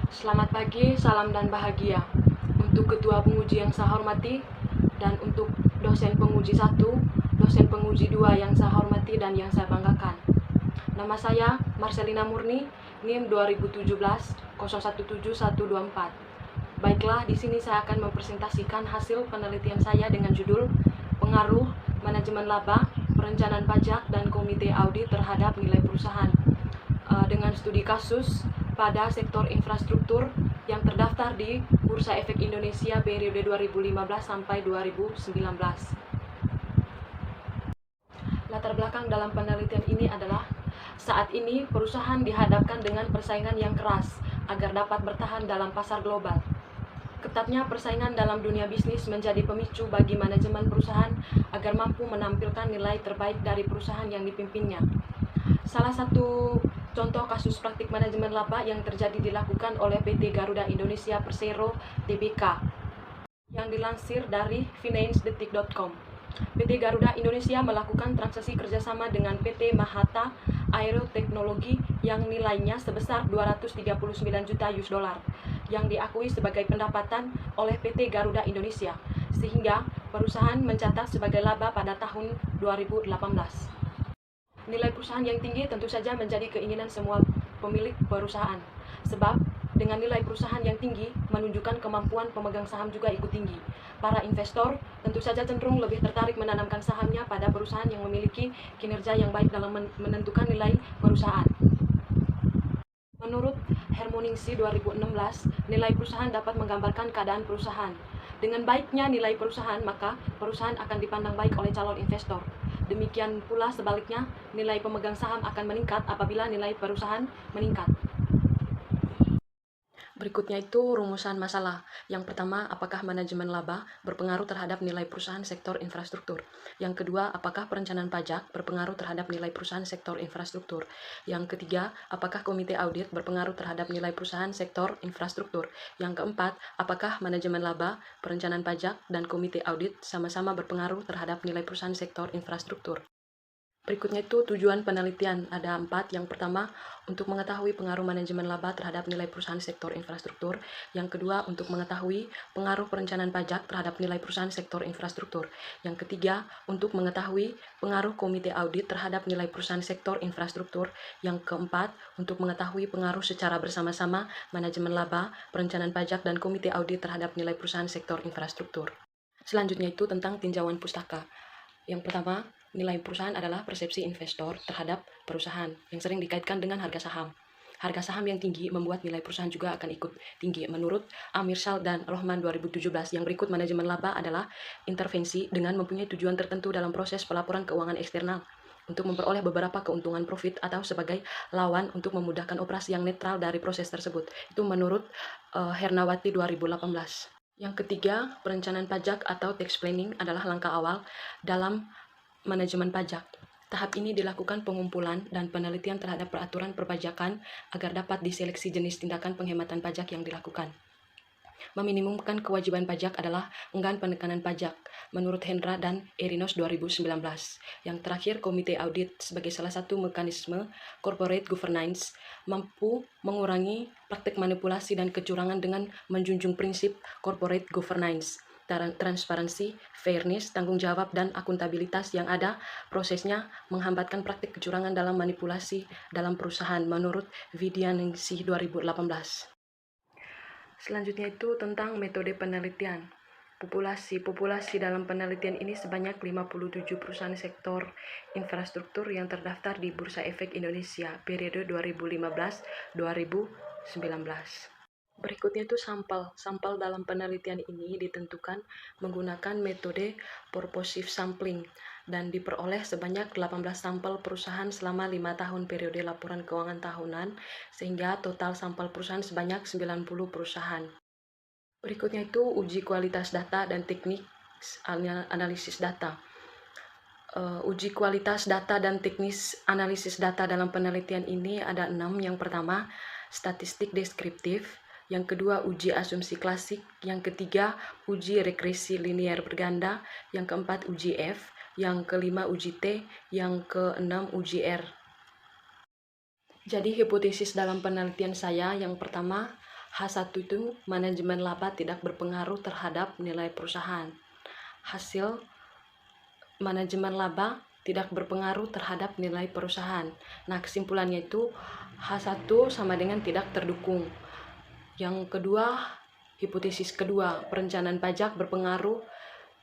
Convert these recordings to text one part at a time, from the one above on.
Selamat pagi, salam dan bahagia. Untuk Ketua Penguji yang saya hormati, dan untuk dosen penguji 1, dosen penguji 2 yang saya hormati dan yang saya banggakan. Nama saya Marcelina Murni, NIM 2017 017124. Baiklah, di sini saya akan mempresentasikan hasil penelitian saya dengan judul Pengaruh Manajemen Laba, Perencanaan Pajak, dan Komite Audit terhadap Nilai Perusahaan, dengan studi kasus pada sektor infrastruktur yang terdaftar di Bursa Efek Indonesia periode 2015 sampai 2019. Latar belakang dalam penelitian ini adalah saat ini perusahaan dihadapkan dengan persaingan yang keras agar dapat bertahan dalam pasar global. Ketatnya persaingan dalam dunia bisnis menjadi pemicu bagi manajemen perusahaan agar mampu menampilkan nilai terbaik dari perusahaan yang dipimpinnya. Salah satu contoh kasus praktik manajemen laba yang terjadi dilakukan oleh PT Garuda Indonesia Persero Tbk yang dilansir dari financedetik.com. PT Garuda Indonesia melakukan transaksi kerjasama dengan PT Mahata Aeroteknologi yang nilainya sebesar 239 juta US dollar yang diakui sebagai pendapatan oleh PT Garuda Indonesia, sehingga perusahaan mencatat sebagai laba pada tahun 2018. Nilai perusahaan yang tinggi tentu saja menjadi keinginan semua pemilik perusahaan, sebab dengan nilai perusahaan yang tinggi menunjukkan kemampuan pemegang saham juga ikut tinggi. Para investor tentu saja cenderung lebih tertarik menanamkan sahamnya pada perusahaan yang memiliki kinerja yang baik dalam menentukan nilai perusahaan. Menurut Hermoningsi 2016, nilai perusahaan dapat menggambarkan keadaan perusahaan. Dengan baiknya nilai perusahaan, maka perusahaan akan dipandang baik oleh calon investor. Demikian pula sebaliknya, nilai pemegang saham akan meningkat apabila nilai perusahaan meningkat. Berikutnya itu rumusan masalah. Yang pertama, apakah manajemen laba berpengaruh terhadap nilai perusahaan sektor infrastruktur? Yang kedua, apakah perencanaan pajak berpengaruh terhadap nilai perusahaan sektor infrastruktur? Yang ketiga, apakah komite audit berpengaruh terhadap nilai perusahaan sektor infrastruktur? Yang keempat, apakah manajemen laba, perencanaan pajak, dan komite audit sama-sama berpengaruh terhadap nilai perusahaan sektor infrastruktur? Berikutnya itu tujuan penelitian, ada 4. Yang pertama, untuk mengetahui pengaruh manajemen laba terhadap nilai perusahaan sektor infrastruktur. Yang kedua, untuk mengetahui pengaruh perencanaan pajak terhadap nilai perusahaan sektor infrastruktur. Yang ketiga, untuk mengetahui pengaruh komite audit terhadap nilai perusahaan sektor infrastruktur. Yang keempat, untuk mengetahui pengaruh secara bersama-sama manajemen laba, perencanaan pajak, dan komite audit terhadap nilai perusahaan sektor infrastruktur. Selanjutnya itu tentang tinjauan pustaka. Yang pertama, nilai perusahaan adalah persepsi investor terhadap perusahaan yang sering dikaitkan dengan harga saham. Harga saham yang tinggi membuat nilai perusahaan juga akan ikut tinggi. Menurut Amirsal dan Rohman 2017, yang berikut manajemen laba adalah intervensi dengan mempunyai tujuan tertentu dalam proses pelaporan keuangan eksternal untuk memperoleh beberapa keuntungan profit atau sebagai lawan untuk memudahkan operasi yang netral dari proses tersebut. Itu menurut Hernawati 2018. Yang ketiga, perencanaan pajak atau tax planning adalah langkah awal dalam manajemen pajak. Tahap ini dilakukan pengumpulan dan penelitian terhadap peraturan perpajakan agar dapat diseleksi jenis tindakan penghematan pajak yang dilakukan. Meminimumkan kewajiban pajak adalah enggan penekanan pajak, menurut Hendra dan Erinos 2019. Yang terakhir, komite audit sebagai salah satu mekanisme corporate governance mampu mengurangi praktik manipulasi dan kecurangan dengan menjunjung prinsip corporate governance, transparansi, fairness, tanggung jawab, dan akuntabilitas yang ada prosesnya menghambatkan praktik kecurangan dalam manipulasi dalam perusahaan, menurut Vidyaningsih 2018. Selanjutnya itu tentang metode penelitian. Populasi dalam penelitian ini sebanyak 57 perusahaan sektor infrastruktur yang terdaftar di Bursa Efek Indonesia periode 2015-2019. Berikutnya itu sampel. Sampel dalam penelitian ini ditentukan menggunakan metode purposive sampling dan diperoleh sebanyak 18 sampel perusahaan selama 5 tahun periode laporan keuangan tahunan, sehingga total sampel perusahaan sebanyak 90 perusahaan. Berikutnya itu uji kualitas data dan teknik analisis data. Uji kualitas data dan teknis analisis data dalam penelitian ini ada 6. Yang pertama, statistik deskriptif. Yang kedua, uji asumsi klasik. Yang ketiga, uji regresi linear berganda. Yang keempat, uji F. Yang kelima, uji T. Yang keenam, uji R. Jadi hipotesis dalam penelitian saya yang pertama, H1 itu manajemen laba tidak berpengaruh terhadap nilai perusahaan. Hasil manajemen laba tidak berpengaruh terhadap nilai perusahaan. Nah, kesimpulannya itu H1 sama dengan tidak terdukung. Yang kedua, hipotesis kedua, perencanaan pajak berpengaruh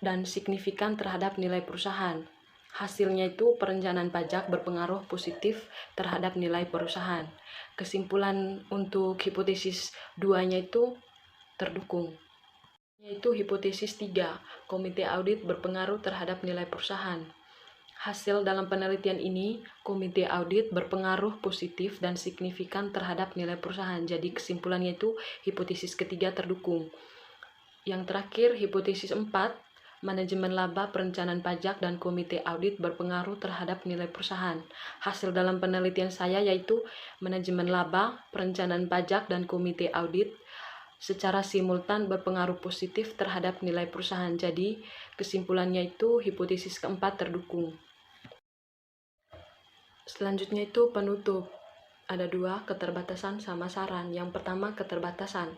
dan signifikan terhadap nilai perusahaan. Hasilnya itu perencanaan pajak berpengaruh positif terhadap nilai perusahaan. Kesimpulan untuk hipotesis 2-nya itu terdukung. Yaitu hipotesis 3, komite audit berpengaruh terhadap nilai perusahaan. Hasil dalam penelitian ini, komite audit berpengaruh positif dan signifikan terhadap nilai perusahaan. Jadi kesimpulannya itu hipotesis ketiga terdukung. Yang terakhir, hipotesis 4, manajemen laba, perencanaan pajak, dan komite audit berpengaruh terhadap nilai perusahaan. Hasil dalam penelitian saya yaitu manajemen laba, perencanaan pajak, dan komite audit secara simultan berpengaruh positif terhadap nilai perusahaan. Jadi kesimpulannya itu hipotesis keempat terdukung. Selanjutnya itu penutup. Ada 2, keterbatasan sama saran. Yang pertama, keterbatasan.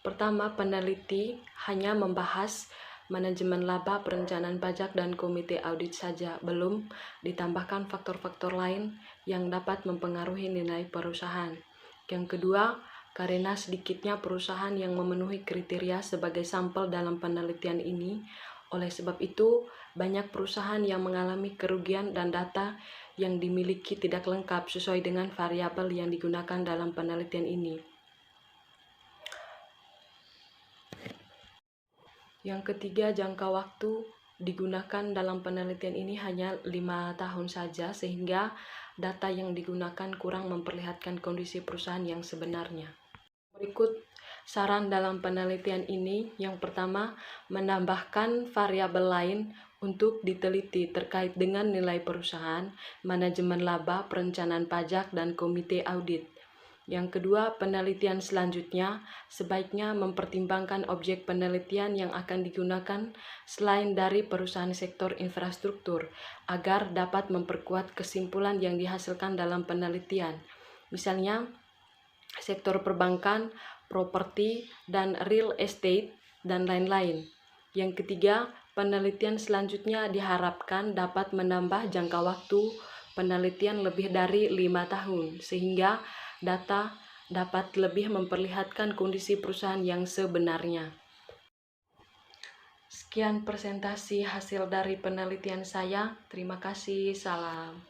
Pertama, peneliti hanya membahas manajemen laba, perencanaan pajak, dan komite audit saja, belum ditambahkan faktor-faktor lain yang dapat mempengaruhi nilai perusahaan. Yang kedua, karena sedikitnya perusahaan yang memenuhi kriteria sebagai sampel dalam penelitian ini, oleh sebab itu, banyak perusahaan yang mengalami kerugian dan data yang dimiliki tidak lengkap sesuai dengan variabel yang digunakan dalam penelitian ini. Yang ketiga, jangka waktu digunakan dalam penelitian ini hanya 5 tahun saja, sehingga data yang digunakan kurang memperlihatkan kondisi perusahaan yang sebenarnya. Berikut saran dalam penelitian ini. Yang pertama, menambahkan variabel lain untuk diteliti terkait dengan nilai perusahaan, manajemen laba, perencanaan pajak, dan komite audit. Yang kedua, penelitian selanjutnya sebaiknya mempertimbangkan objek penelitian yang akan digunakan selain dari perusahaan sektor infrastruktur agar dapat memperkuat kesimpulan yang dihasilkan dalam penelitian. Misalnya, sektor perbankan, properti, dan real estate, dan lain-lain. Yang ketiga, penelitian selanjutnya diharapkan dapat menambah jangka waktu penelitian lebih dari 5 tahun, sehingga data dapat lebih memperlihatkan kondisi perusahaan yang sebenarnya. Sekian presentasi hasil dari penelitian saya. Terima kasih. Salam.